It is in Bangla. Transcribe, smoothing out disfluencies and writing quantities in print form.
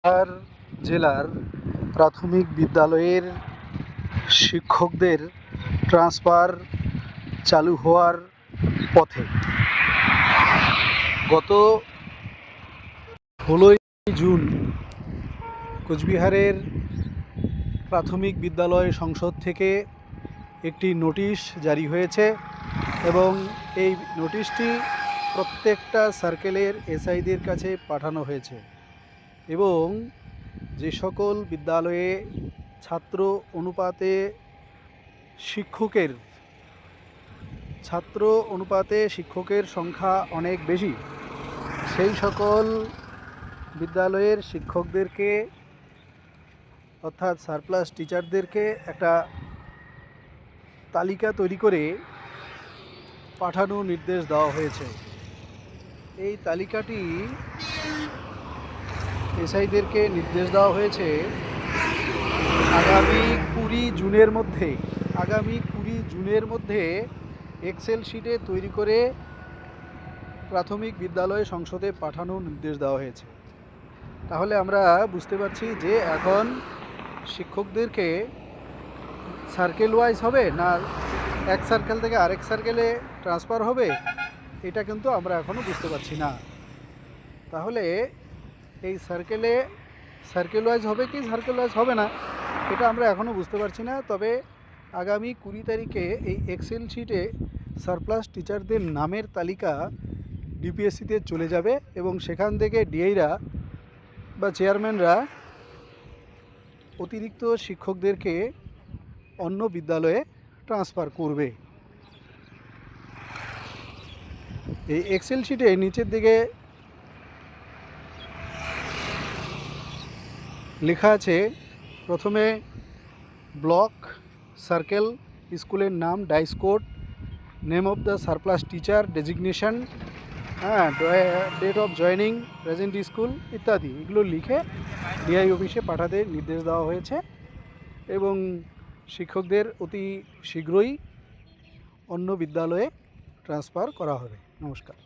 কোচবিহার জেলার প্রাথমিক বিদ্যালয়ের শিক্ষকদের ট্রান্সফার চালু হওয়ার পথে। গত 16ই জুন কোচবিহারের প্রাথমিক বিদ্যালয় সংসদ থেকে একটি নোটিশ জারি হয়েছে এবং এই নোটিশটি প্রত্যেকটা সার্কেলের এসআইদের কাছে পাঠানো হয়েছে এবং যে সকল বিদ্যালয়ে ছাত্র অনুপাতে শিক্ষকের সংখ্যা অনেক বেশি, সেই সকল বিদ্যালয়ের শিক্ষকদেরকে অর্থাৎ সারপ্লাস টিচারদেরকে একটা তালিকা তৈরি করে পাঠানোর নির্দেশ দেওয়া হয়েছে। এই তালিকাটি এসআইদেরকে নির্দেশ দেওয়া হয়েছে আগামী 20 জুনের মধ্যে এক্সেল শিটে তৈরি করে প্রাথমিক বিদ্যালয় সংসদে পাঠানোর নির্দেশ দেওয়া হয়েছে। তাহলে আমরা বুঝতে পারছি যে এখন শিক্ষকদেরকে সার্কেল ওয়াইজ হবে না এক সার্কেল থেকে আরেক সার্কেলে ট্রান্সফার হবে, এটা কিন্তু আমরা এখনও বুঝতে পারছি না। তাহলে এই সার্কেল ওয়াইজ হবে কি সার্কেল ওয়াইজ হবে না, এটা আমরা এখনও বুঝতে পারছি না। তবে আগামী 20 তারিখে এই এক্সেল শিটে সারপ্লাস টিচারদের নামের তালিকা ডিপিএসসিতে চলে যাবে এবং সেখান থেকে ডিআইরা বা চেয়ারম্যানরা অতিরিক্ত শিক্ষকদেরকে অন্য বিদ্যালয়ে ট্রান্সফার করবে। এই এক্সেল শিটে নিচের দিকে লেখা আছে, প্রথমে ব্লক, সার্কেল, স্কুলের নাম, DISE code, name of the surplus teacher, designation, date of joining, present school ইত্যাদি, এগুলো লিখে ডিআই অফিসে পাঠাতে নির্দেশ দেওয়া হয়েছে এবং শিক্ষকদের অতি শীঘ্রই অন্য বিদ্যালয়ে ট্রান্সফার করা হবে। নমস্কার।